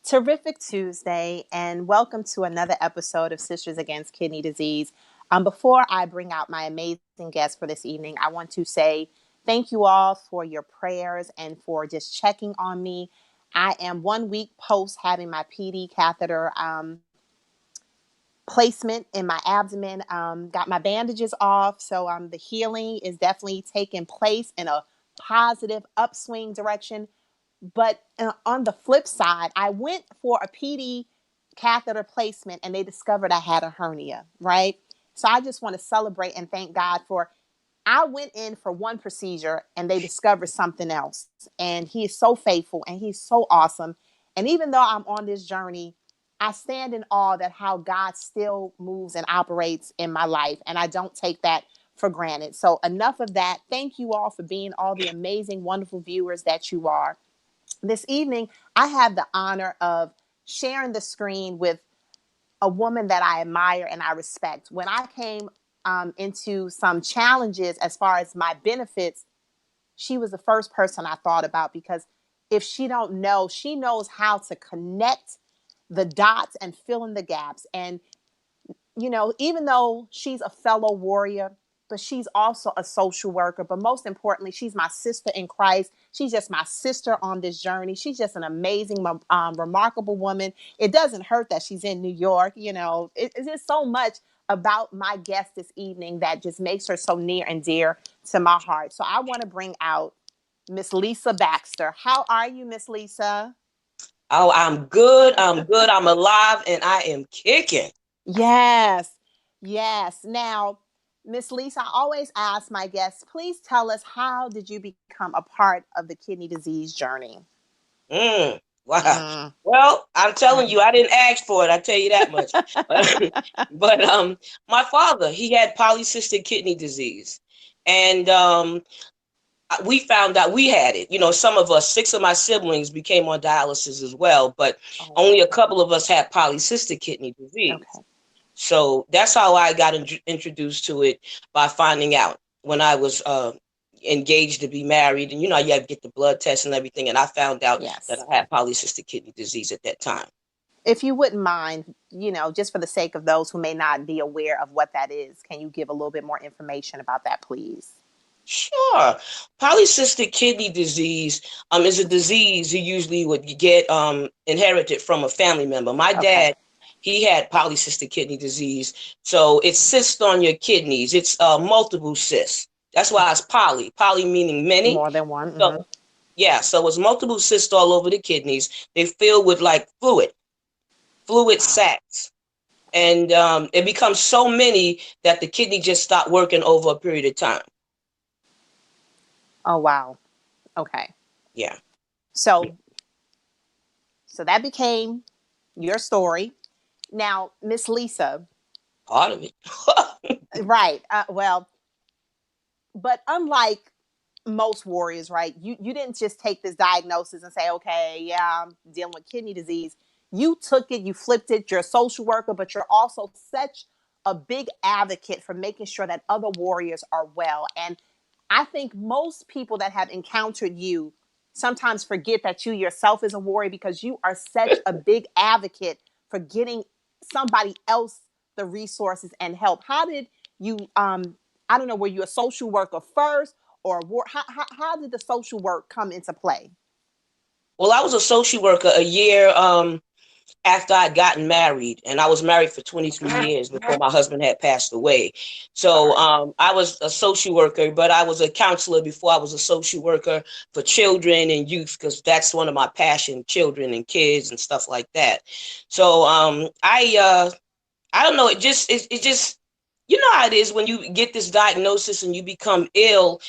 Terrific Tuesday, and welcome to another episode of Sisters Against Kidney Disease. Before I bring out my amazing guest for this evening, I want to say thank you all for your prayers and for just checking on me. I am 1 week post having my PD catheter placement in my abdomen. Got my bandages off, so the healing is definitely taking place in a positive upswing direction. But on the flip side, I went for a PD catheter placement and they discovered I had a hernia, right? So I just want to celebrate and thank God for I went in for one procedure and they discovered something else. And he is so faithful and he's so awesome. And even though I'm on this journey, I stand in awe that how God still moves and operates in my life. And I don't take that for granted. So enough of that. Thank you all for being all the amazing, wonderful viewers that you are. This evening, I have the honor of sharing the screen with a woman that I admire and I respect. When I came into some challenges as far as my benefits, she was the first person I thought about because if she don't know, she knows how to connect the dots and fill in the gaps. And, you know, even though she's a fellow warrior, but she's also a social worker. But most importantly, she's my sister in Christ. She's just my sister on this journey. She's just an amazing, remarkable woman. It doesn't hurt that she's in New York. You know, it's just so much about my guest this evening that just makes her so near and dear to my heart. So I want to bring out Miss Lisa Baxter. How are you, Miss Lisa? Oh, I'm good. I'm good. I'm alive and I am kicking. Yes. Yes. Now, Miss Lisa, I always ask my guests, please tell us, how did you become a part of the kidney disease journey? Wow. Mm. Well, I'm telling you, I didn't ask for it. I tell you that much. But my father, he had polycystic kidney disease, and we found out we had it. You know, some of us, 6 of my siblings, became on dialysis as well, but Oh, only a wow. couple of us had polycystic kidney disease. Okay. So that's how I got introduced to it, by finding out when I was engaged to be married. And, you know, you have to get the blood test and everything. And I found out that Yes. I had polycystic kidney disease at that time. If you wouldn't mind, you know, just for the sake of those who may not be aware of what that is, can you give a little bit more information about that, please? Sure. Polycystic kidney disease is a disease you usually would get inherited from a family member. My Okay. dad, he had polycystic kidney disease. So it's cysts on your kidneys. It's multiple cysts. That's why it's poly. Poly meaning many. More than one. So Mm-hmm. yeah, so it's multiple cysts all over the kidneys. They fill with like fluid Wow. sacs. And it becomes so many that the kidney just stopped working over a period of time. Oh, wow. Okay. Yeah. So, so that became your story. Now, Miss Lisa, Part of it. right. Well, but unlike most warriors, right? You didn't just take this diagnosis and say, okay, yeah, I'm dealing with kidney disease. You took it, you flipped it. You're a social worker, but you're also such a big advocate for making sure that other warriors are well. And I think most people that have encountered you sometimes forget that you yourself is a warrior because you are such a big advocate for getting somebody else the resources and help. How did you I don't know, were you a social worker first or how did the social work come into play? Well, I was a social worker a year after I'd gotten married, and I was married for 23 years before my husband had passed away. So Sorry. I was a social worker, but I was a counselor before I was a social worker for children and youth, because that's one of my passion, children and kids and stuff like that. So I don't know, it just, you know how it is when you get this diagnosis and you become ill.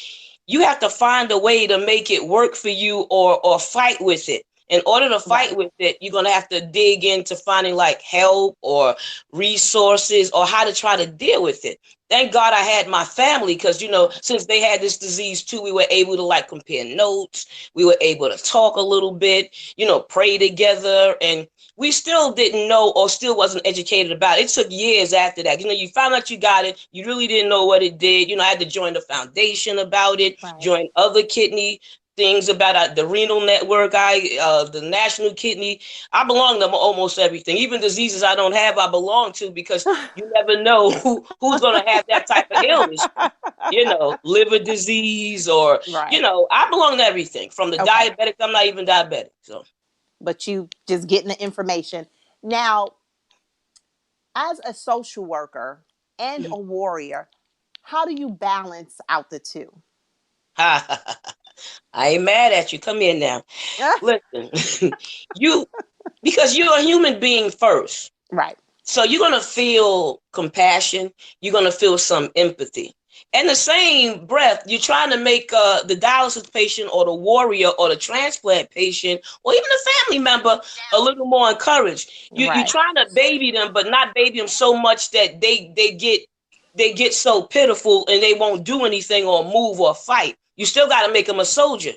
You have to find a way to make it work for you, or fight with it. In order to fight Right. with it, you're going to have to dig into finding like help or resources or how to try to deal with it. Thank God I had my family, because, you know, since they had this disease too, we were able to like compare notes. We were able to talk a little bit, you know, pray together. And we still didn't know, or still wasn't educated about it. It took years after that. You know, you found out you got it. You really didn't know what it did. You know, I had to join the foundation about it, Right. join other kidney things about the renal network, the national kidney. I belong to almost everything, even diseases I don't have. I belong to, because you never know who's going to have that type of illness. Liver disease, or Right. I belong to everything from the Okay. diabetic. I'm not even diabetic, so. But you just getting the information. Now, as a social worker and a warrior, how do you balance out the two? I ain't mad at you. Come here now. Listen, you because you're a human being first. Right. So you're going to feel compassion. You're going to feel some empathy. And the same breath, you're trying to make the dialysis patient or the warrior or the transplant patient or even the family member a little more encouraged. You're Right. trying to baby them, but not baby them so much that they get so pitiful and they won't do anything or move or fight. You still got to make them a soldier,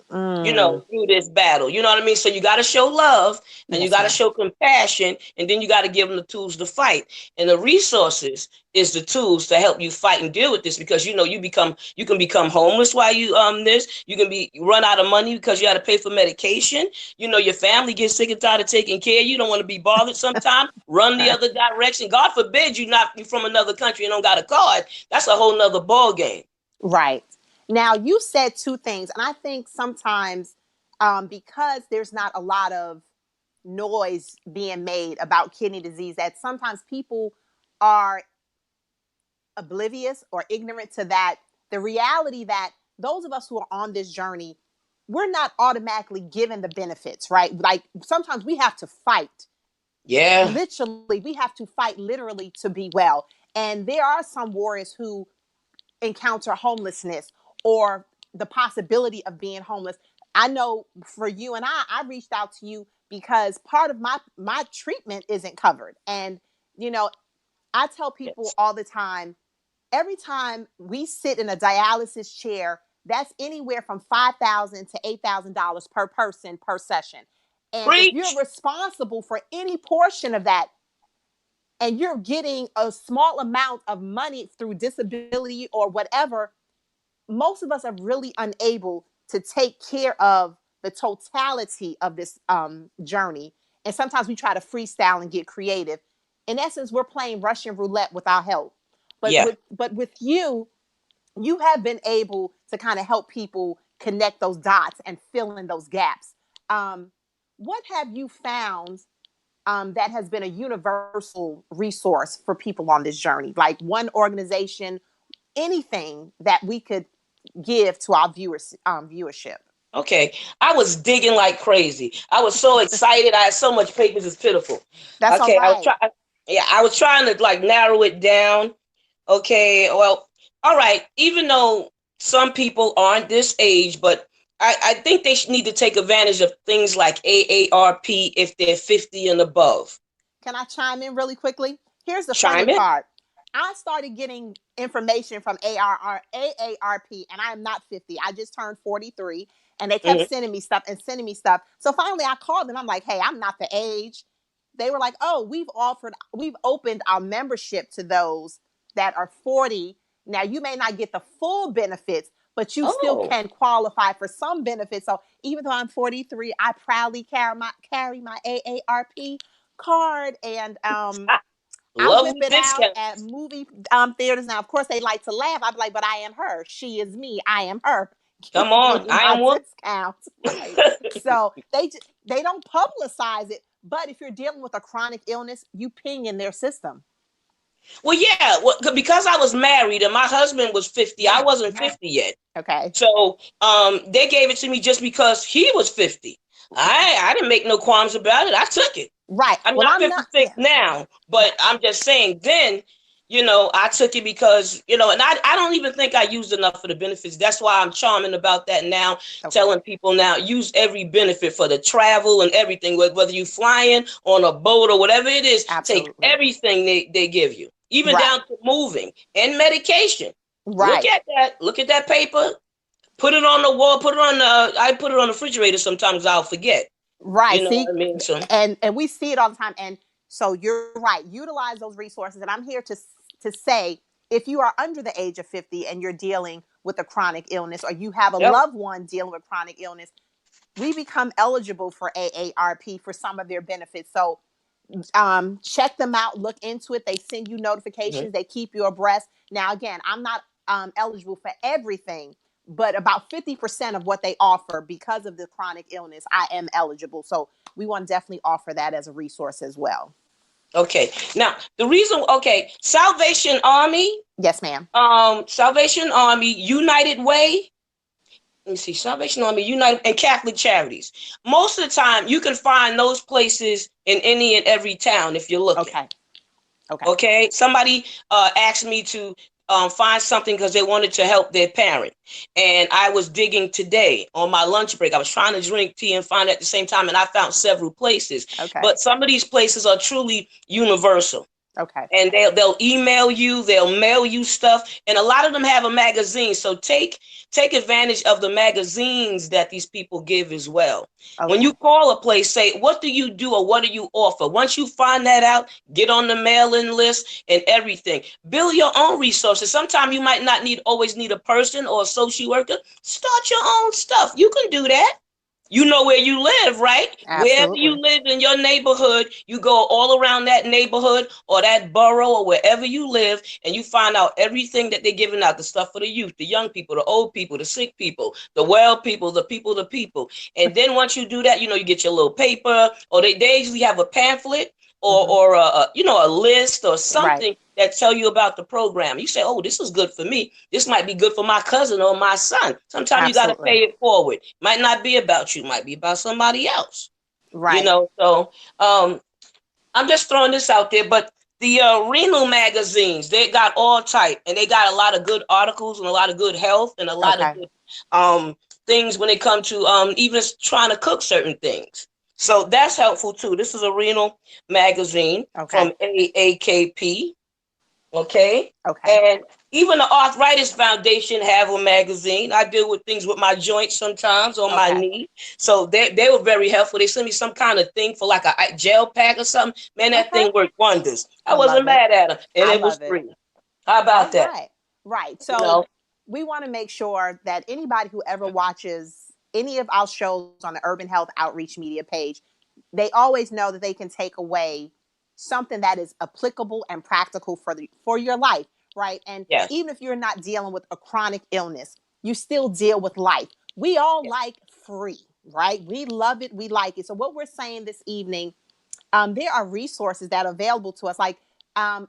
Mm. through this battle. You know what I mean? So you got to show love, and you Yes, got to ma'am. show compassion, and then you got to give them the tools to fight. And the resources is the tools to help you fight and deal with this, because you can become homeless while you can be run out of money because you got to pay for medication. Your family gets sick and tired of taking care. You don't want to be bothered sometimes. Run the other direction. God forbid you from another country and don't got a card. That's a whole nother ball game. Right. Now, you said two things, and I think sometimes because there's not a lot of noise being made about kidney disease, that sometimes people are oblivious or ignorant to that. The reality that those of us who are on this journey, we're not automatically given the benefits, right? Like sometimes we have to fight. Yeah. Literally, we have to fight literally to be well. And there are some warriors who encounter homelessness or the possibility of being homeless. I know for you and I reached out to you because part of my treatment isn't covered. And you know, I tell people Yes. all the time, every time we sit in a dialysis chair, that's anywhere from $5,000 to $8,000 per person per session. And if you're Preach. responsible for any portion of that, and you're getting a small amount of money through disability or whatever, most of us are really unable to take care of the totality of this journey. And sometimes we try to freestyle and get creative. In essence, we're playing Russian roulette with our health. But Yeah. with you, you have been able to kind of help people connect those dots and fill in those gaps. Um, what have you found that has been a universal resource for people on this journey? Like one organization, anything that we could give to our viewership. Okay. I was digging like crazy. I was so excited. I had so much papers, it's pitiful. That's all Okay. right. I was trying to like narrow it down. Okay. Well, all right. Even though some people aren't this age, but I think they need to take advantage of things like AARP if they're 50 and above. Can I chime in really quickly? Here's the funny Chime in. part. I started getting information from AARP, and I am not 50. I just turned 43, and they kept Mhm. sending me stuff and sending me stuff. So finally, I called them. I'm like, "Hey, I'm not the age." They were like, "Oh, we've opened our membership to those that are 40. Now, you may not get the full benefits, but you still Oh, can qualify for some benefits." So even though I'm 43, I proudly carry my AARP card, and I I love whip the it out discount. at movie theaters. Now, of course, they like to laugh. I'd be like, "But I am her. She is me. I am her. Come Give on. me I my am one. discount." Right. So they don't publicize it, but if you're dealing with a chronic illness, you ping in their system. Well, yeah, well, because I was married and my husband was 50, I wasn't 50 yet. Okay. So they gave it to me just because he was 50. I didn't make no qualms about it. I took it. Right. I mean, Well, I'm I'm not. 56 now, but Right. I'm just saying then, I took it because, and I don't even think I used enough of the benefits. That's why I'm charming about that now, Okay. telling people now, use every benefit for the travel and everything, whether you're flying on a boat or whatever it is, take Absolutely. everything they give you, even Right. down to moving and medication. Look Right. at that. Look at that paper. Put it on the wall. I put it on the refrigerator. Sometimes I'll forget. Right. You know See, what I mean? So, and we see it all the time. And so you're right. Utilize those resources. And I'm here to say, if you are under the age of 50 and you're dealing with a chronic illness, or you have a Yep. loved one dealing with chronic illness, we become eligible for AARP for some of their benefits. So check them out, look into it. They send you Mhm. notifications, they keep you abreast. Now, again, I'm not eligible for everything, but about 50% of what they offer because of the chronic illness, I am eligible. So we want to definitely offer that as a resource as well. Okay. Now, the reason, okay, Salvation Army, Yes, ma'am. Salvation Army, United Way. Let me see, Salvation Army, United, and Catholic Charities. Most of the time, you can find those places in any and every town if you're looking. Okay. Okay. Okay. Somebody asked me to find something because they wanted to help their parent. And I was digging today on my lunch break. I was trying to drink tea and find at the same time, and I found several places. Okay. But some of these places are truly universal. Okay. And they'll email you, they'll mail you stuff, and a lot of them have a magazine. So take advantage of the magazines that these people give as well. When Okay. you call a place, say, what do you do or what do you offer? Once you find that out, get on the mailing list and everything. Build your own resources. Sometimes you might not always need a person or a social worker. Start your own stuff. You can do that. You know where you live, right? Wherever you Absolutely. live in your neighborhood, you go all around that neighborhood or that borough or wherever you live, and you find out everything that they're giving out, the stuff for the youth, the young people, the old people, the sick people, the well people, the people, the people. And then once you do that, you get your little paper, or they usually have a pamphlet or Mm-hmm. a list or Right. something that tell you about the program. You say, oh, this is good for me. This might be good for my cousin or my son. Sometimes you got to Absolutely. pay it forward. Might not be about you. Might be about somebody else. Right. So I'm just throwing this out there. But the renal magazines, they got all type, and they got a lot of good articles and a lot of good health and a lot of Okay. good things when it comes to even trying to cook certain things. So that's helpful too. This is a renal magazine Okay. from AAKP. Okay. Okay. And even the Arthritis Foundation have a magazine. I deal with things with my joints sometimes on my Okay. knee. So they were very helpful. They sent me some kind of thing for like a gel pack or something. Man, that Okay. thing worked wonders. I I wasn't love it. mad at them. And I it was love it. free. How All about that? right. Right. You So know? we want to make sure that anybody who ever watches any of our shows on the Urban Health Outreach Media page, they always know that they can take away something that is applicable and practical for your life, right? And Yes. even if you're not dealing with a chronic illness, you still deal with life. We all Yes. like free, right? We love it, we like it. So what we're saying this evening, there are resources that are available to us. Like um,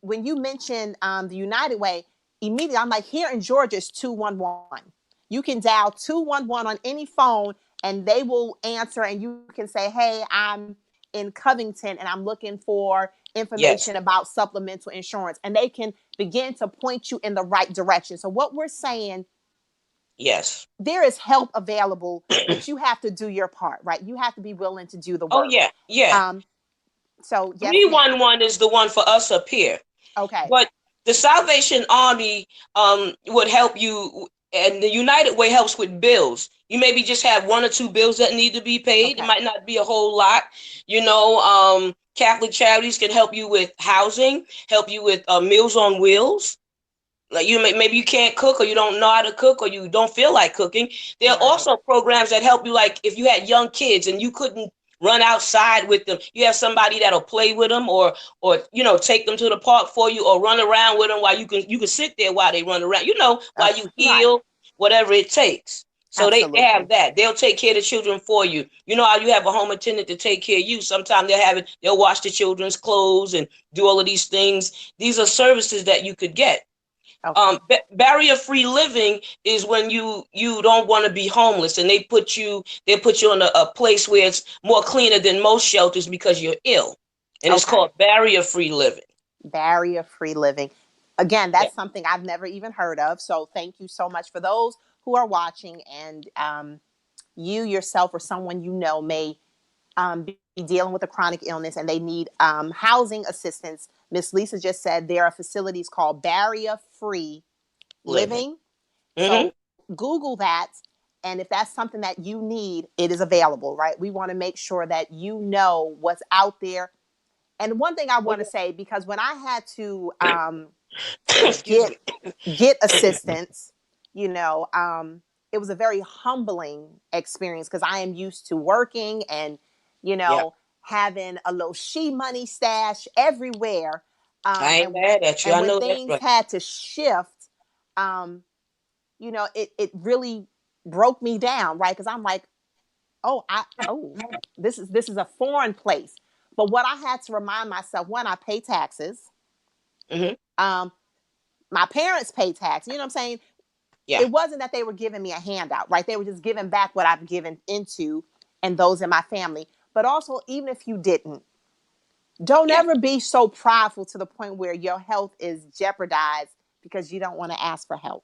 when you mentioned the United Way, immediately I'm like, here in Georgia is 211. You can dial 211 on any phone and they will answer, and you can say, hey, I'm in Covington and I'm looking for Yes. information about supplemental insurance. And they can begin to point you in the right direction. So, what we're saying, Yes. there is help available, but you have to do your part, right? You have to be willing to do the Oh, work. yeah. Yeah. Um, so, yes, ma'am. 311 is the one for us up here. Okay. But the Salvation Army would help you, and the United Way helps with bills. You maybe just have one or two bills that need to be paid. It Okay. might not be a whole lot. Catholic Charities can help you with housing, help you with Meals on Wheels. Like maybe you can't cook, or you don't know how to cook, or you don't feel like cooking. There are Right. also programs that help you, like if you had young kids and you couldn't run outside with them, you have somebody that'll play with them, or take them to the park for you, or run around with them while you can sit there while they run around, while you Right. heal, whatever it takes. So they have Absolutely. that. They'll take care of the children for you. You know how you have a home attendant to take care of you. Sometimes they'll wash the children's clothes and do all of these things. These are services that you could get. Okay. Barrier-free living is when you don't want to be homeless, and they put you in a place where it's more cleaner than most shelters because you're ill, and it's Okay. called barrier-free living. Barrier free living. Again, Yeah. that's something I've never even heard of. So thank you so much for those who are watching, and you yourself or someone you know may be dealing with a chronic illness and they need housing assistance. Miss Lisa just said there are facilities called barrier free Living. living. Hmm. So Google that. And if that's something that you need, it is available, right? We want to make sure that you know what's out there. And one thing I want to say, because when I had to Excuse get me. get assistance, you know, it was a very humbling experience because I am used to working and, you Yeah. know, having a little she money stash everywhere. I ain't mad at you. And I when know that's things right. had to shift, you know, it really broke me down, right? Because I'm like, oh, this is a foreign place. But what I had to remind myself, one, I pay taxes. Hmm. Um, my parents pay tax. You know what I'm saying? Yeah. It wasn't that they were giving me a handout, right? They were just giving back what I've given into and those in my family. But also, even if you didn't, don't Yeah. ever be so prideful to the point where your health is jeopardized because you don't want to ask for help.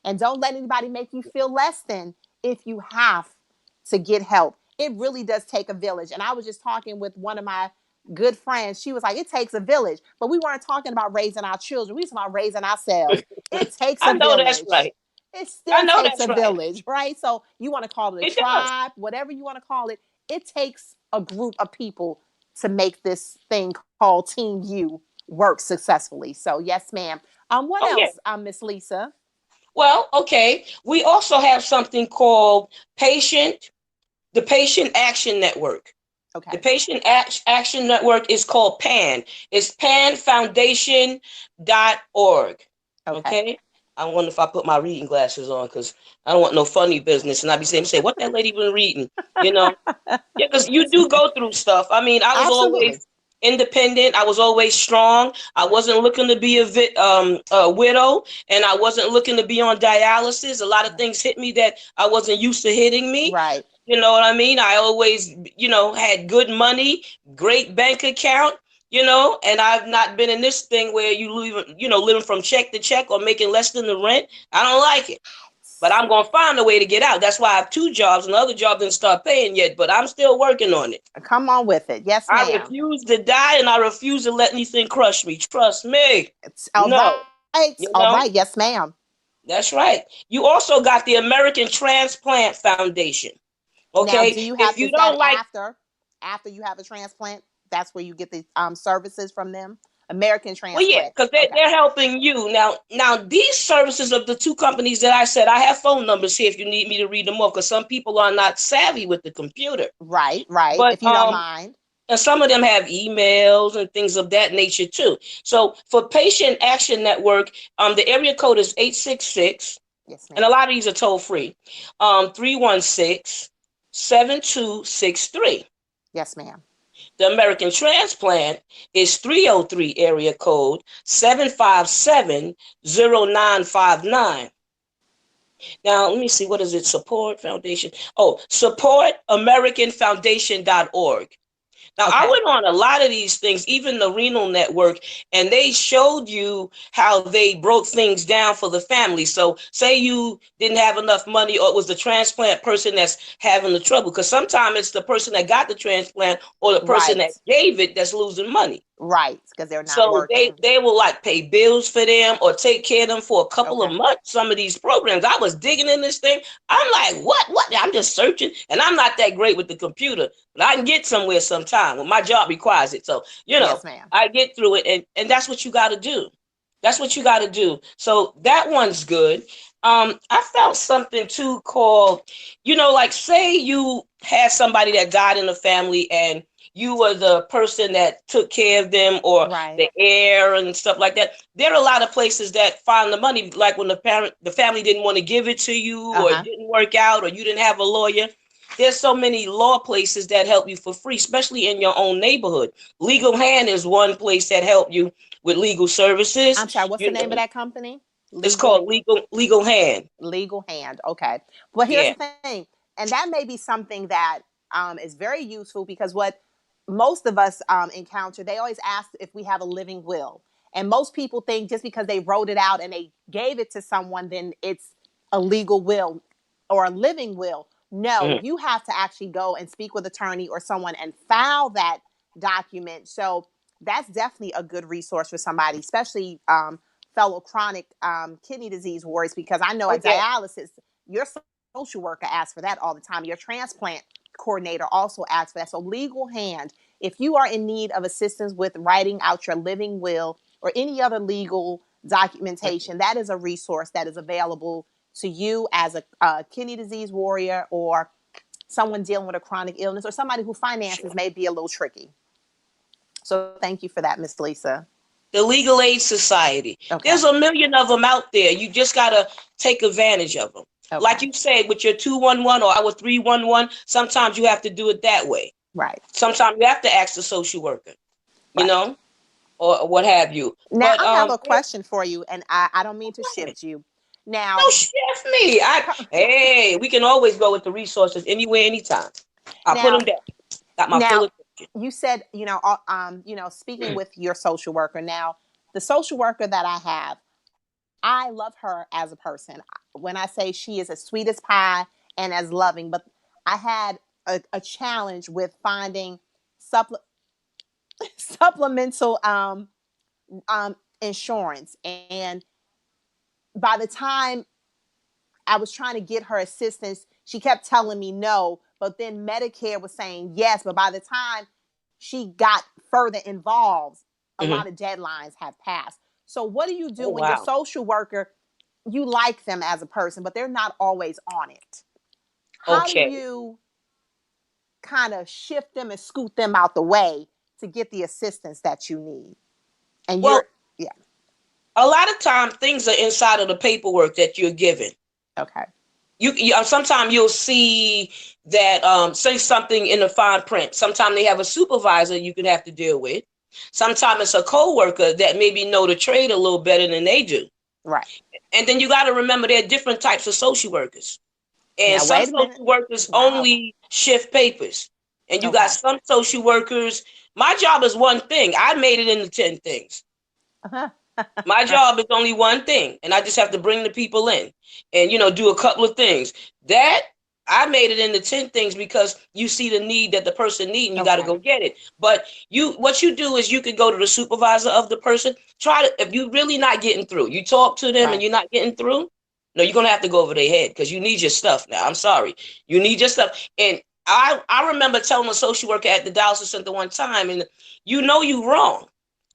And don't let anybody make you feel less than if you have to get help. It really does take a village. And I was just talking with one of my good friends. She was like, it takes a village. But we weren't talking about raising our children. We were talking about raising ourselves. It takes I a know that's village. right. It I still know takes a that's right. village, right? So you want to call it a It does. tribe, whatever you want to call it. It takes a group of people to make this thing called Team U work successfully. So yes, ma'am. What Oh yeah. else, Miss Lisa? Well, okay. We also have something called the Patient Action Network. The Okay. Action Network is called PAN. It's panfoundation.org. Okay. Okay? I wonder if I put my reading glasses on because I don't want no funny business. And I'd be saying, what that lady been reading? You know? Yeah, because you do go through stuff. I mean, I was Absolutely. always independent. I was always strong. I wasn't looking to be a widow, and I wasn't looking to be on dialysis. A lot of things hit me that I wasn't used to hitting me. Right. You know what I mean? I always, had good money, great bank account, and I've not been in this thing where living from check to check or making less than the rent. I don't like it. But I'm gonna find a way to get out. That's why I have two jobs, and the other job didn't start paying yet, but I'm still working on it. Come on with it. Yes, I ma'am. refuse to die, and I refuse to let anything crush me. Trust me. It's all No, right. you All know, right. Yes, ma'am. that's right. You also got the American Transplant Foundation. Now, Okay, do you if have, you is that don't like, after you have a transplant? That's where you get the services from them. American well, yeah, Transplant. because Okay. they're helping you now. Now, these services of the two companies that I said, I have phone numbers here if you need me to read them off, because some people are not savvy with the computer. Right. Right. But If you don't mind. and some of them have emails and things of that nature too. So for Patient Action Network, the area code is 866, Yes, and a ma'am. lot of these are toll free. 316-7263. Yes, ma'am. The American Transplant is 303 area code 7570959. Now, let me see, what is it? Support Foundation. Oh, supportamericanfoundation.org. Now, I Okay. went on a lot of these things, even the renal network, and they showed you how they broke things down for the family. So say you didn't have enough money, or it was the transplant person that's having the trouble, because sometimes it's the person that got the transplant or the person Right. that gave it that's losing money. Right. Because they're not So they working. they will like pay bills for them or take care of them for a couple of Okay. months. Some of these programs, I was digging in this thing. I'm like, what? I'm just searching, and I'm not that great with the computer, but I can get somewhere sometime when my job requires it. So Yes, ma'am. I get through it, and that's what you got to do. That's what you got to do. So that one's good. I found something too called, like say you had somebody that died in the family and you were the person that took care of them or Right. the heir and stuff like that. There are a lot of places that find the money, like when the family didn't want to give it to you Uh or it huh. didn't work out or you didn't have a lawyer. There's so many law places that help you for free, especially in your own neighborhood. Legal Hand is one place that help you with legal services. I'm sorry. What's the You name of know, that company? it's Legal. called Legal Hand. Legal Hand. Okay. But here's Yeah. the thing, and that may be something that is very useful because what most of us encounter, they always ask if we have a living will. And most people think just because they wrote it out and they gave it to someone, then it's a legal will or a living will. No, Mhm. you have to actually go and speak with attorney or someone and file that document. So that's definitely a good resource for somebody, especially fellow chronic kidney disease warriors, because I know Oh at yeah. dialysis, your social worker asks for that all the time. Your transplant coordinator also asks for that. So, Legal Hand, if you are in need of assistance with writing out your living will or any other legal documentation, that is a resource that is available to you as a kidney disease warrior or someone dealing with a chronic illness or somebody who finances may be a little tricky. So thank you for that, Miss Lisa. The Legal Aid Society. Okay. There's a million of them out there. You just got to take advantage of them. Okay. Like you said, with your 211 or our 311, sometimes you have to do it that way. Right. Sometimes you have to ask the social worker, you know, or what have you. Now, but I have a question for you, and I don't mean to shift you. Now, no, shift me. Hey, we can always go with the resources anywhere, anytime. I'll put them down. Got my full attention. You said, speaking with your social worker. Now, the social worker that I have, I love her as a person. When I say she is as sweet as pie and as loving, but I had a challenge with finding supplemental insurance. And by the time I was trying to get her assistance, she kept telling me no, but then Medicare was saying yes. But by the time she got further involved, a lot of deadlines have passed. So what do you do when your social worker, you like them as a person, but they're not always on it? How do you kind of shift them and scoot them out the way to get the assistance that you need? And a lot of times things are inside of the paperwork that you're given. Okay. You sometimes you'll see that say something in the fine print. Sometimes they have a supervisor you can have to deal with. Sometimes it's a co-worker that maybe know the trade a little better than they do. Right. And then you got to remember there are different types of social workers. And some social workers only shift papers. And you got some social workers. My job is one thing. I made it into 10 things. My job is only one thing. And I just have to bring the people in and, do a couple of things. That I made it into 10 things because you see the need that the person needs and you got to go get it. But what you do is you could go to the supervisor of the person. If you're really not getting through, you talk to them and you're not getting through. No, you're going to have to go over their head because you need your stuff now. I'm sorry. You need your stuff. And I remember telling a social worker at the dialysis center one time, and you're wrong.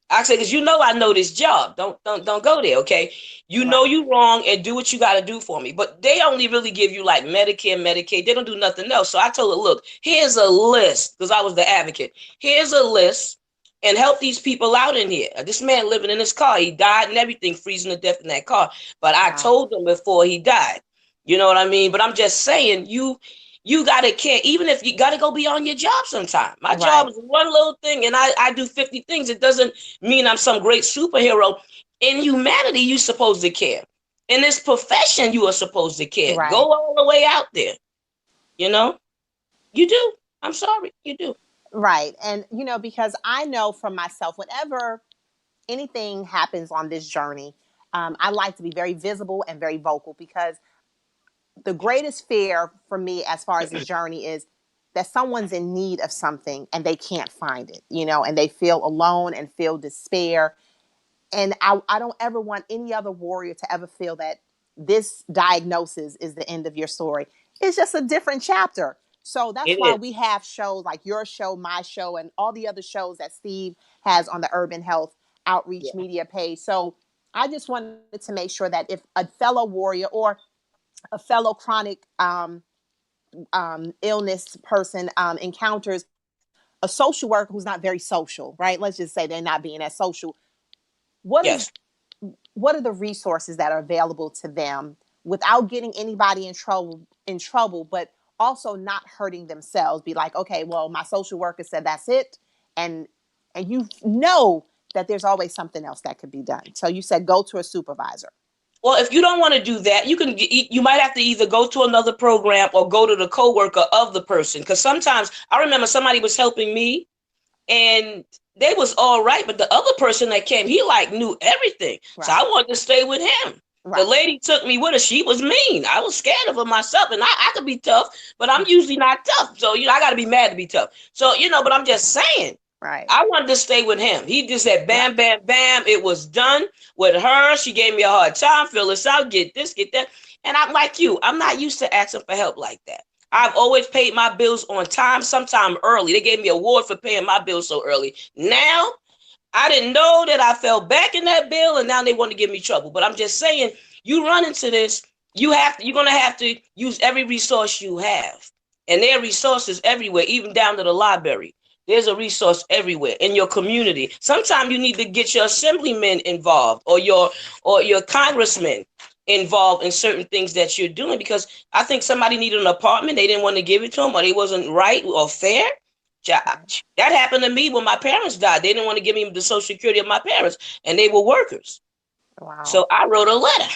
I said, because I know this job. Don't go there, okay? You know you're wrong and do what you got to do for me. But they only really give you like Medicare, Medicaid. They don't do nothing else. So I told her, look, here's a list, because I was the advocate. Here's a list and help these people out in here. This man living in his car, he died and everything, freezing to death in that car. But I told him before he died. You know what I mean? But I'm just saying, you got to care, even if you got to go beyond your job sometime. My job is one little thing, and I do 50 things. It doesn't mean I'm some great superhero. In humanity, you're supposed to care. In this profession, you are supposed to care. Right. Go all the way out there. You do. I'm sorry, you do. Right. And, because I know from myself, whenever anything happens on this journey, I like to be very visible and very vocal, because the greatest fear for me as far as this journey is that someone's in need of something and they can't find it, and they feel alone and feel despair. And I don't ever want any other warrior to ever feel that this diagnosis is the end of your story. It's just a different chapter. So that's why we have shows like your show, my show, and all the other shows that Steve has on the Urban Health Outreach Media page. So I just wanted to make sure that if a fellow warrior or a fellow chronic illness person encounters a social worker who's not very social, right? Let's just say they're not being as social. What are the resources that are available to them without getting anybody in trouble, but also not hurting themselves? Be like, okay, well, my social worker said that's it. And that there's always something else that could be done. So you said go to a supervisor. Well, if you don't want to do that, you might have to either go to another program or go to the coworker of the person. Because sometimes I remember somebody was helping me and they was all right, but the other person that came, he knew everything. Right. So I wanted to stay with him. Right. The lady took me with her. She was mean. I was scared of her myself, and I could be tough, but I'm usually not tough. So, I got to be mad to be tough. So, but I'm just saying. Right. I wanted to stay with him. He just said, bam, bam, bam. It was done with her. She gave me a hard time. Fill this out. Get this, get that. And I'm like you. I'm not used to asking for help like that. I've always paid my bills on time, sometime early. They gave me an award for paying my bills so early. Now, I didn't know that I fell back in that bill, and now they want to give me trouble. But I'm just saying, you run into this, you're gonna have to use every resource you have, and there are resources everywhere, even down to the library. There's a resource everywhere in your community. Sometimes you need to get your assemblymen involved, or your congressman involved in certain things that you're doing, because I think somebody needed an apartment, they didn't want to give it to them, or they wasn't right or fair. That happened to me when my parents died. They didn't want to give me the social security of my parents, and they were workers. Wow. So I wrote a letter,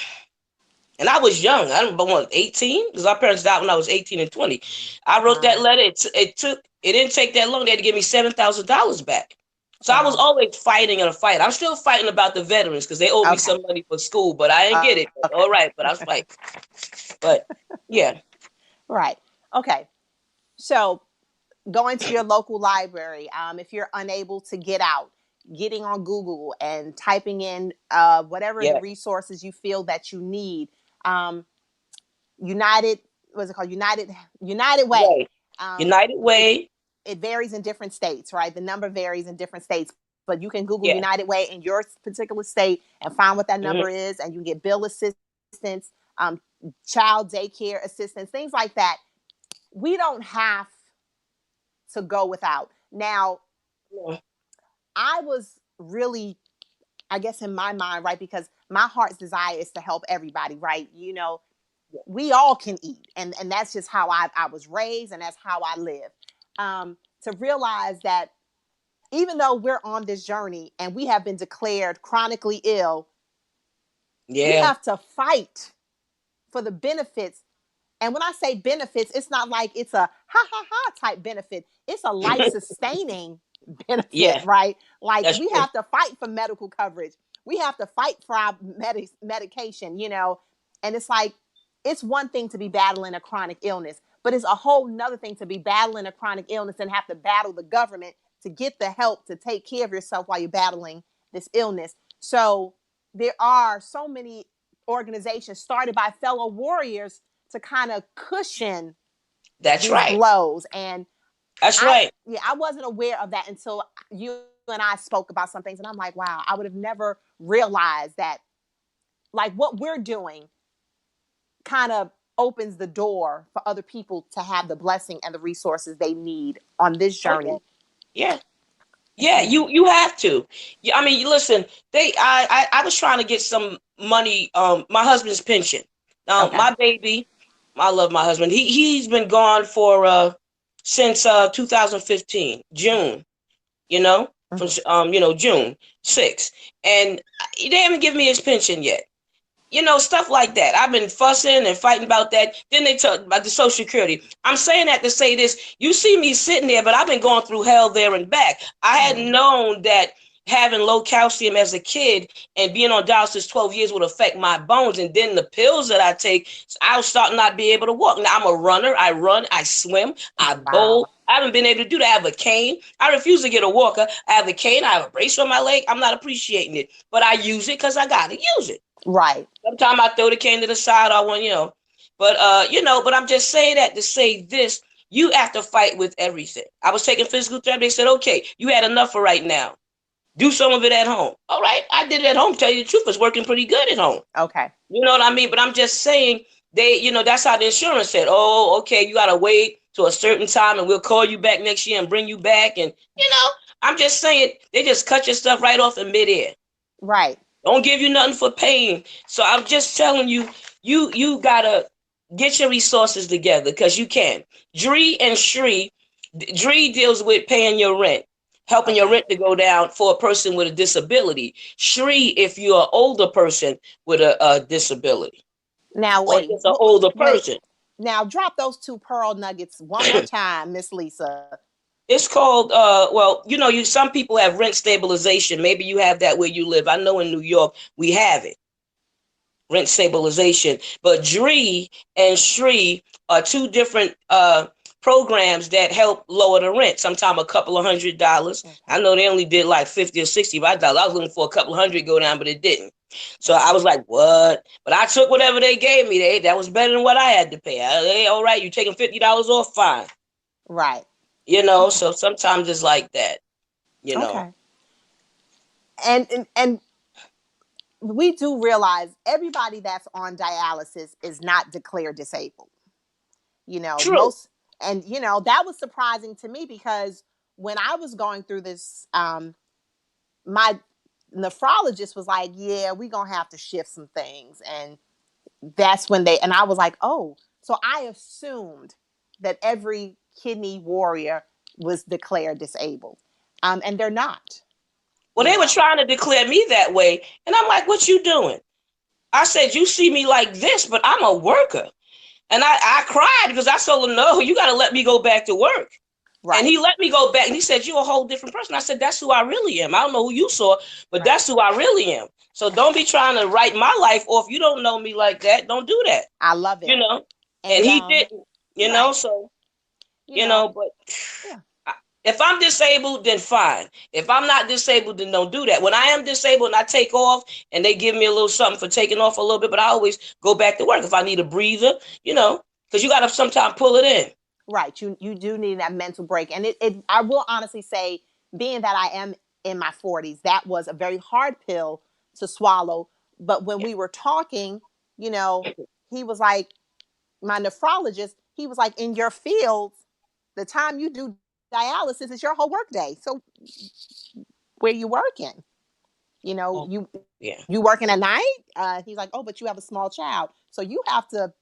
and I was young. I don't know, 18, because our parents died when I was 18 and 20. I wrote that Wow. letter. It didn't take that long. They had to give me $7,000 back. So I was Wow. always fighting in a fight. I'm still fighting about the veterans because they owed me Okay. some money for school, but I didn't get it. Okay. All right, but I was fighting. But yeah, Right. Okay. So going to your local library, if you're unable to get out, getting on Google and typing in whatever the yeah, resources you feel that you need. Um, United, what's it called? United Way. right. Um, United it Way. it varies in different states, right? The number varies in different states, but you can Google Yeah. United Way in your particular state and find what that number Mm-hmm. is, and you get bill assistance, um, child daycare assistance, things like that. We don't have to go without. Now, I was really, I guess, in my mind, right, because my heart's desire is to help everybody, right? You know, we all can eat, and that's just how I was raised, and that's how I live. To realize that even though we're on this journey and we have been declared chronically ill, we Yeah. have to fight for the benefits. And when I say benefits, it's not like it's a ha ha ha type benefit. It's a life sustaining benefit, Yeah, right? Like that's we true. have to fight for medical coverage. We have to fight for our medication, you know. And it's like, it's one thing to be battling a chronic illness, but it's a whole nother thing to be battling a chronic illness and have to battle the government to get the help to take care of yourself while you're battling this illness. So there are so many organizations started by fellow warriors to kind of cushion That's these right. blows. And That's right. I wasn't aware of that until you and I spoke about some things, and I'm like, wow, I would have never realized that, like, what we're doing kind of opens the door for other people to have the blessing and the resources they need on this Oh yeah. journey. Yeah. Yeah, Yeah. you have to. Yeah, I mean, listen, I was trying to get some money, my husband's pension. Now, Okay. my baby, I love my husband. He's been gone for since 2015, June, you know, from Mm-hmm. June 6th. And they haven't given me his pension yet. Stuff like that. I've been fussing and fighting about that. Then they talk about the Social Security. I'm saying that to say this. You see me sitting there, but I've been going through hell there and back. I had Mm-hmm. known that having low calcium as a kid and being on dialysis 12 years would affect my bones. And then the pills that I take, I'll start not be able to walk. Now, I'm a runner. I run, I swim, I Wow. bowl. I haven't been able to do that. I have a cane. I refuse to get a walker. I have a cane. I have a brace on my leg. I'm not appreciating it, but I use it because I got to use it. Right. Sometimes I throw the cane to the side. I want, but I'm just saying that to say this. You have to fight with everything. I was taking physical therapy. They said, okay, you had enough for right now. Do some of it at home. All right, I did it at home. Tell you the truth, it's working pretty good at home. Okay. You know what I mean? But I'm just saying that's how the insurance said, oh, okay, you got to wait to a certain time and we'll call you back next year and bring you back. And, I'm just saying they just cut your stuff right off in midair. Right. Don't give you nothing for pain. So I'm just telling you, you gotta get your resources together because you can. Dree deals with paying your rent, helping your Okay. rent to go down for a person with a disability. Shree, if you're an older person with a disability Now or wait. just an older Wait. person. Now drop those two pearl nuggets one more time, Miss Lisa. It's called well, you some people have rent stabilization. Maybe you have that where you live. I know in New York we have it. Rent stabilization. But Dree and Shree are two different programs that help lower the rent. Sometimes a couple of $100. I Okay. know they only did like 50 or $65. I was looking for a couple of hundred go down, but it didn't. So I was like, what? But I took whatever they gave me. That was better than what I had to pay. All right, you taking $50 off? Fine. Right. So sometimes it's like that. Okay. And we do realize everybody that's on dialysis is not declared disabled. True. Most, and that was surprising to me because when I was going through this, my nephrologist was like, yeah, we're gonna have to shift some things. And that's when and I was like, oh, so I assumed that every kidney warrior was declared disabled. And they're not, Well, you they were know. trying to declare me that way. And I'm like, what you doing? I said, you see me like this, but I'm a worker. And I cried because I told him, no, you got to let me go back to work. And Right. he let me go back. And he said, you're a whole different person. I said, that's who I really am. I don't know who you saw, but Right. that's who I really am. So don't be trying to write my life off. You don't know me like that. Don't do that. I love You it. know? And And he didn't, right. so, You know, but yeah. if I'm disabled, then fine. If I'm not disabled, then don't do that. When I am disabled and I take off and they give me a little something for taking off a little bit, but I always go back to work if I need a breather, because you got to sometimes pull it in. Right. You do need that mental break. And it I will honestly say, being that I am in my 40s, that was a very hard pill to swallow. But when Yeah. we were talking, he was like, my nephrologist, he was like, in your field, the time you do dialysis is your whole work day. So where you working? You know, Oh, you yeah. you working at night? He's like, oh, but you have a small child. So you have to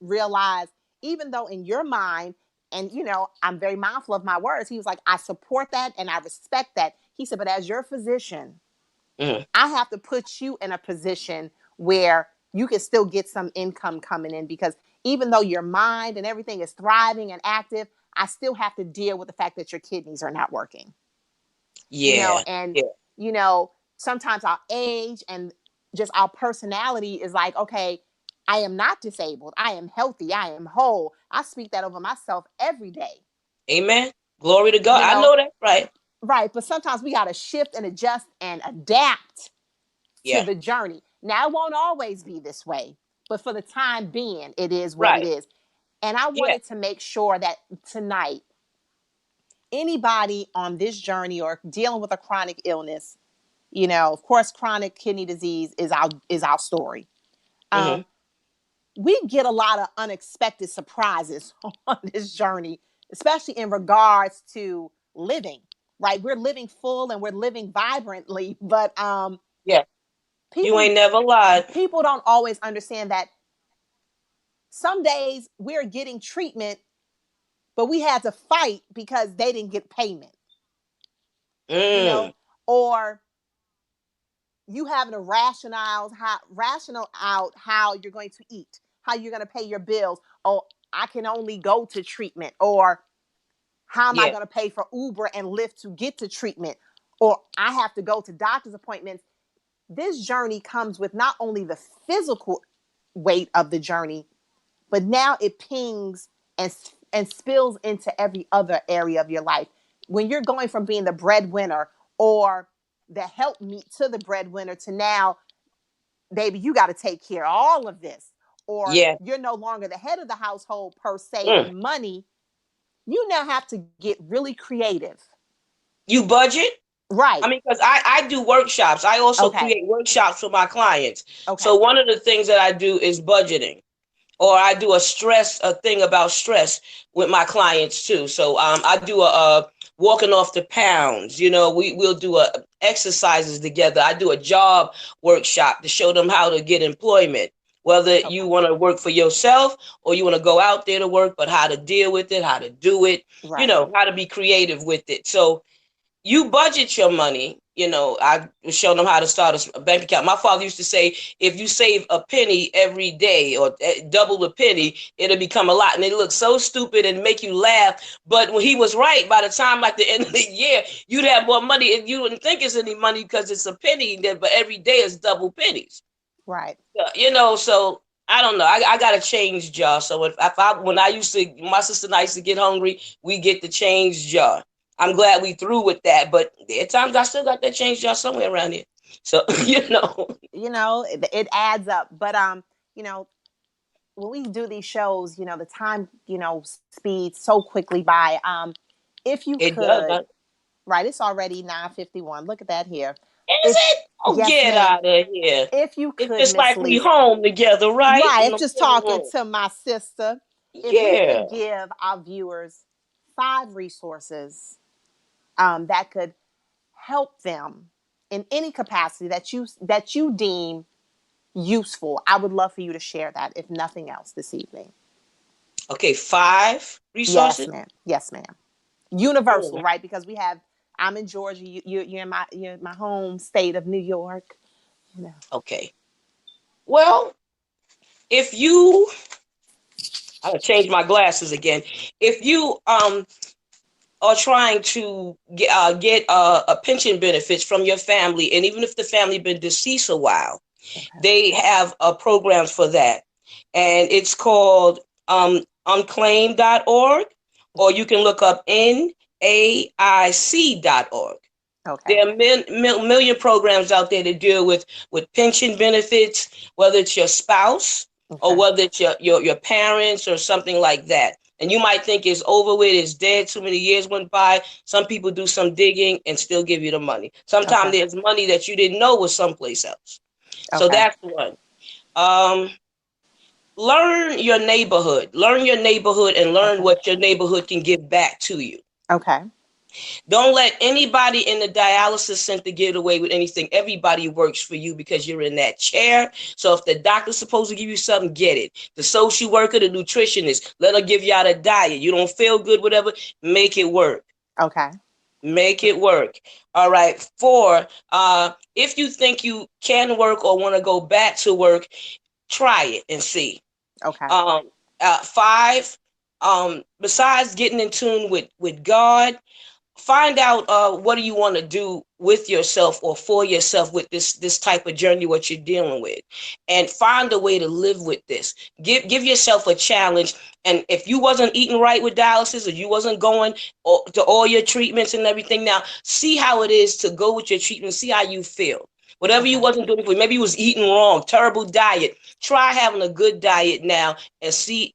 realize, even though in your mind, and I'm very mindful of my words, he was like, I support that and I respect that. He said, but as your physician, Mm-hmm. I have to put you in a position where you can still get some income coming in, because even though your mind and everything is thriving and active, I still have to deal with the fact that your kidneys are not working. Yeah. And Yeah. you know sometimes our age and just our personality is like, okay, I am not disabled, I am healthy, I am whole. I speak that over myself every day. Amen. Glory to God. you I know know that. Right. right, but sometimes we got to shift and adjust and adapt to Yeah. the journey. Now, it won't always be this way, but for the time being, it is what it Right. is. And I Yeah. wanted to make sure that tonight, anybody on this journey or dealing with a chronic illness, of course, chronic kidney disease is our story. Mm-hmm. Um, we get a lot of unexpected surprises on this journey, especially in regards to living. Right, we're living full and we're living vibrantly, but Yeah. You people ain't never lied. people don't always understand that some days we're getting treatment, but we had to fight because they didn't get payment. You Mm. know, or you having to rational out how you're going to eat, how you're going to pay your bills. Oh, I can only go to treatment, or how am I Yeah. going to pay for Uber and Lyft to get to treatment, or I have to go to doctor's appointments. This journey comes with not only the physical weight of the journey, but now it pings and spills into every other area of your life. When you're going from being the breadwinner or the helpmeet to the breadwinner to now, baby, you got to take care of all of this. Or Yeah. you're no longer the head of the household per se Mm. in money. You now have to get really creative. You budget? Right. I mean, because I do workshops. I also Okay. create workshops for my clients. So Okay. one of the things that I do is budgeting, or I do a thing about stress with my clients too. So I do a walking off the pounds. We'll do exercises together. I do a job workshop to show them how to get employment, whether you Okay. want to work for yourself or you want to go out there to work, but how to deal with it, how to do it, Right. how to be creative with it. So you budget your money. I was showing them how to start a bank account. My father used to say, if you save a penny every day or double the penny, it'll become a lot. And it looks so stupid and make you laugh. But when he was right, by the time like the end of the year, you'd have more money and you wouldn't think it's any money because it's a penny, but every day is double pennies. Right. So I don't know. I got to change jar. So when my sister and I used to get hungry, we get the change jar. I'm glad we through with that, but there are times I still got that change jar somewhere around here. So, It adds up. But you know, when we do these shows, the time, speeds so quickly by. If you it does. could, right, it's already 9:51. Look at that here. Is If it? Oh, yes, get ma'am. out of here. If you It's could, just Miss like we Lisa. home together, right? Right, In I'm the just living talking room. to my sister. If you Yeah. could give our viewers 5 resources that could help them in any capacity that you deem useful, I would love for you to share that, if nothing else, this evening. Okay, 5 Yes, resources. ma'am. Yes, ma'am. Universal, Hmm. right? Because we have. I'm in Georgia. You're in my home state of New York. You know. Okay. Well, if you, I'm gonna change my glasses again. If you are trying to get a pension benefits from your family, and even if the family been deceased a while, Okay. they have programs for that, and it's called unclaim.org, or you can look up NAIC.org. Okay. There are million programs out there to deal with pension benefits, whether it's your spouse or Okay. whether it's your parents or something like that. And you might think it's over with, it's dead, too many years went by. Some people do some digging and still give you the money. Sometimes Okay. there's money that you didn't know was someplace else. So Okay. that's one. Um, learn your neighborhood and learn Okay. what your neighborhood can give back to you. Okay. Don't let anybody in the dialysis center get away with anything. Everybody works for you because you're in that chair. So if the doctor's supposed to give you something, get it. The social worker, the nutritionist, let her give you out a diet. You don't feel good, whatever, make it work. Okay. Make it work. All right. 4, if you think you can work or want to go back to work, try it and see. Okay. 5, besides getting in tune with God, find out what do you want to do with yourself or for yourself with this type of journey what you're dealing with, and find a way to live with this. Give yourself a challenge. And if you wasn't eating right with dialysis, or you wasn't going to all your treatments and everything, now see how it is to go with your treatment, see how you feel. Whatever you Okay. wasn't doing before, maybe you was eating wrong, terrible diet, try having a good diet now and see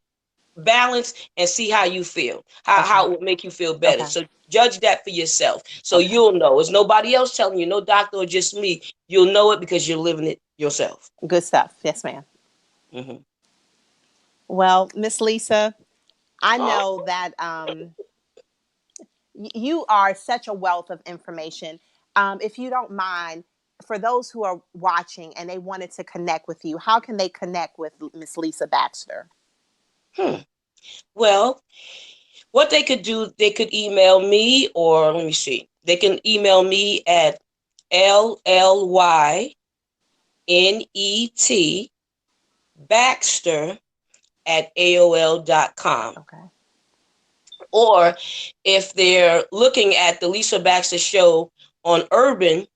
balance and see how you feel, Okay. how it would make you feel better. Okay. So judge that for yourself, so Okay. you'll know. It's nobody else telling you, no doctor or just me. You'll know it because you're living it yourself. Good stuff. Yes, ma'am. Hmm. Well, Miss Lisa, I Oh, know that you are such a wealth of information. If you don't mind, for those who are watching and they wanted to connect with you, how can they connect with Miss Lisa Baxter? hmm. Well, what they could do, they could email me, or let me see, they can email me at LLYNET Baxter at AOL.com. Okay. Or if they're looking at the Lisa Baxter show on Urban,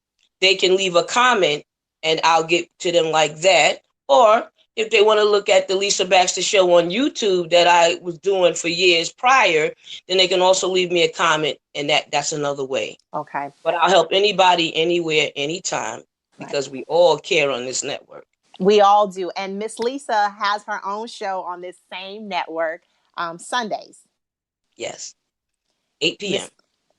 they can leave a comment and I'll get to them like that. Or if they want to look at the Lisa Baxter show on YouTube that I was doing for years prior, then they can also leave me a comment, and that's another way. Okay. But I'll help anybody, anywhere, anytime, Right. because we all care on this network. We all do. And Miss Lisa has her own show on this same network, Sundays. Yes, 8 p.m. Miss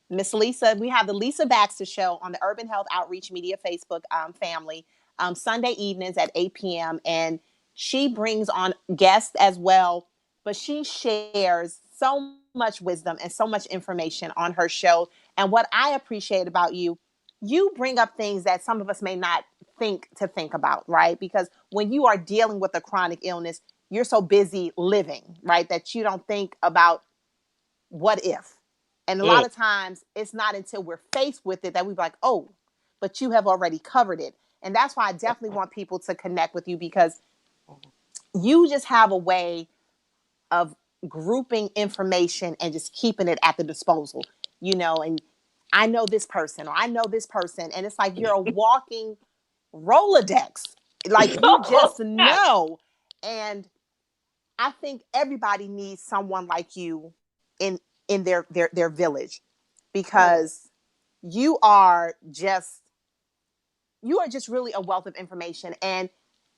Miss Lisa, we have the Lisa Baxter Show on the Urban Health Outreach Media Facebook family, Sunday evenings at 8 p.m. And she brings on guests as well, but she shares so much wisdom and so much information on her show. And what I appreciate about you, you bring up things that some of us may not think about, right? Because when you are dealing with a chronic illness, you're so busy living, right? That you don't think about what if. And a lot Mm. of times it's not until we're faced with it that we're like, oh, but you have already covered it. And that's why I definitely want people to connect with you, because you just have a way of grouping information and just keeping it at the disposal, and I know this person or I know this person. And it's like you're a walking Rolodex. Like you just know. And I think everybody needs someone like you in their village, because you are just you are just really a wealth of information, and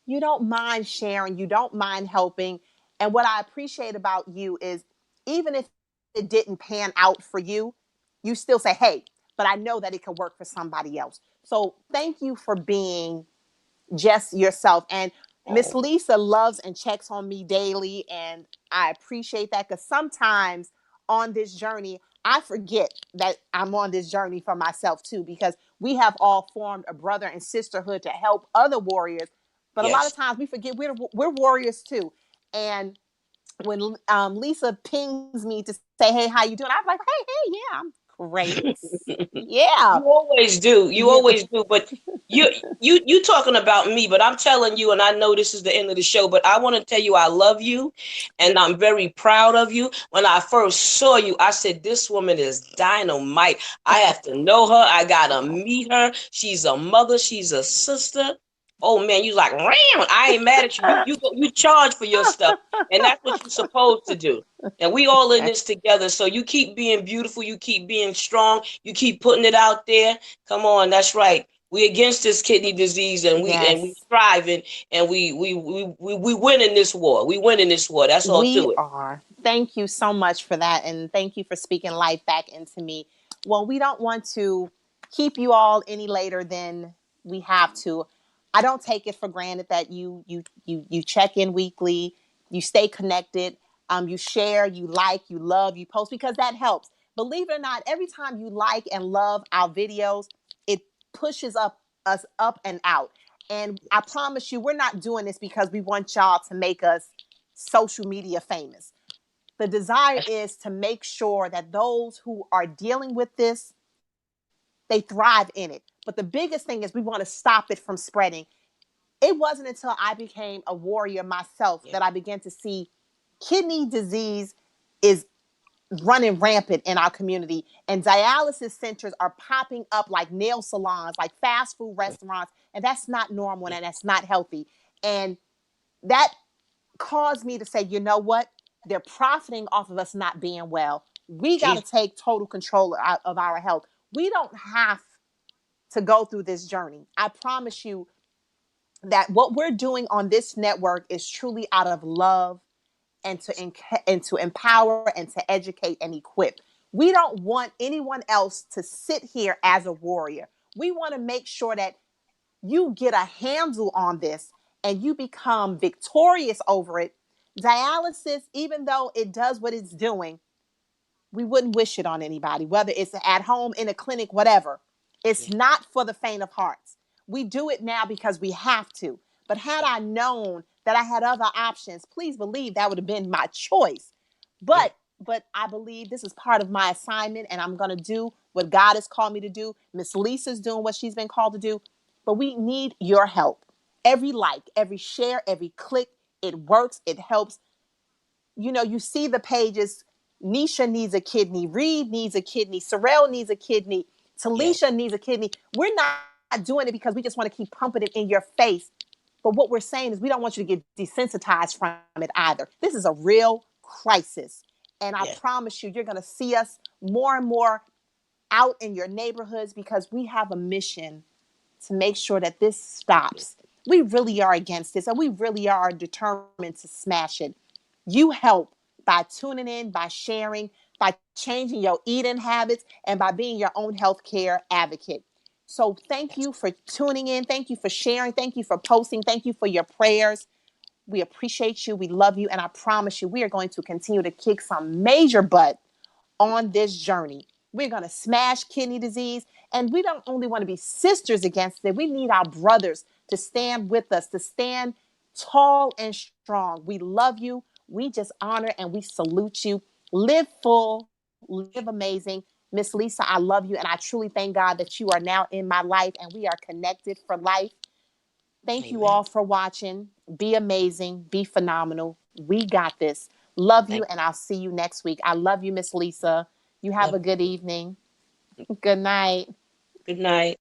you don't mind sharing, you don't mind helping. And what I appreciate about you is, even if it didn't pan out for you, you still say, "Hey, but I know that it can work for somebody else. So thank you for being just yourself. And Miss Lisa loves and checks on me daily, and I appreciate that, because sometimes on this journey, I forget that I'm on this journey for myself too, because we have all formed a brother and sisterhood to help other warriors. But a lot of Yes. times we forget we're warriors too. And when Lisa pings me to say, "Hey, how you doing?" I'm like, "Hey, yeah, I'm great. Yeah, You always do. You yeah, always do. But you talking about me, but I'm telling you, and I know this is the end of the show, but I want to tell you I love you and I'm very proud of you. When I first saw you, I said, this woman is dynamite. I have to know her. I gotta meet her. She's a mother, she's a sister. Oh man, you like, ram. I ain't mad at you. You charge for your stuff, and that's what you're supposed to do. And we all in this together. So you keep being beautiful. You keep being strong. You keep putting it out there. Come on, that's right. We against this kidney disease, and we yes, striving, and we win in this war. We win in this war. That's all we to it. are. Thank you so much for that. And thank you for speaking life back into me. Well, we don't want to keep you all any later than we have to. I don't take it for granted that you check in weekly, you stay connected, you share, you like, you love, you post, because that helps. Believe it or not, every time you like and love our videos, it pushes us up and out. And I promise you, we're not doing this because we want y'all to make us social media famous. The desire is to make sure that those who are dealing with this, they thrive in it. But the biggest thing is we want to stop it from spreading. It wasn't until I became a warrior myself Yeah. that I began to see kidney disease is running rampant in our community, and dialysis centers are popping up like nail salons, like fast food restaurants, and that's not normal and that's not healthy. And that caused me to say, you know what? They're profiting off of us not being well. We got to Jesus. take total control of our health. We don't have to go through this journey. I promise you that what we're doing on this network is truly out of love and to empower and to educate and equip. We don't want anyone else to sit here as a warrior. We want to make sure that you get a handle on this and you become victorious over it. Dialysis, even though it does what it's doing, we wouldn't wish it on anybody, whether it's at home, in a clinic, whatever. It's Yeah. not for the faint of hearts. We do it now because we have to. But had I known that I had other options, please believe that would have been my choice. Yeah. But I believe this is part of my assignment, and I'm going to do what God has called me to do. Miss Lisa's doing what she's been called to do. But we need your help. Every like, every share, every click, it works, it helps. You know, you see the pages. Nisha needs a kidney. Reed needs a kidney. Cyrelle needs a kidney. Yes. Talisha needs a kidney. We're not doing it because we just want to keep pumping it in your face. But what we're saying is we don't want you to get desensitized from it either. This is a real crisis. And I Yes. promise you, you're going to see us more and more out in your neighborhoods, because we have a mission to make sure that this stops. We really are against this, and we really are determined to smash it. You help by tuning in, by sharing, by changing your eating habits, and by being your own healthcare advocate. So thank Yes. you for tuning in. Thank you for sharing. Thank you for posting. Thank you for your prayers. We appreciate you. We love you. And I promise you, we are going to continue to kick some major butt on this journey. We're going to smash kidney disease. And we don't only want to be sisters against it, we need our brothers to stand with us, to stand tall and strong. We love you. We just honor and we salute you. Live full, live amazing. Miss Lisa, I love you. And I truly thank God that you are now in my life and we are connected for life. Thank you all Amen. for watching. Be amazing. Be phenomenal. We got this. Love you, Thank and I'll see you next week. I love you, Miss Lisa. You you. have Love a good you. evening. Good night. Good night.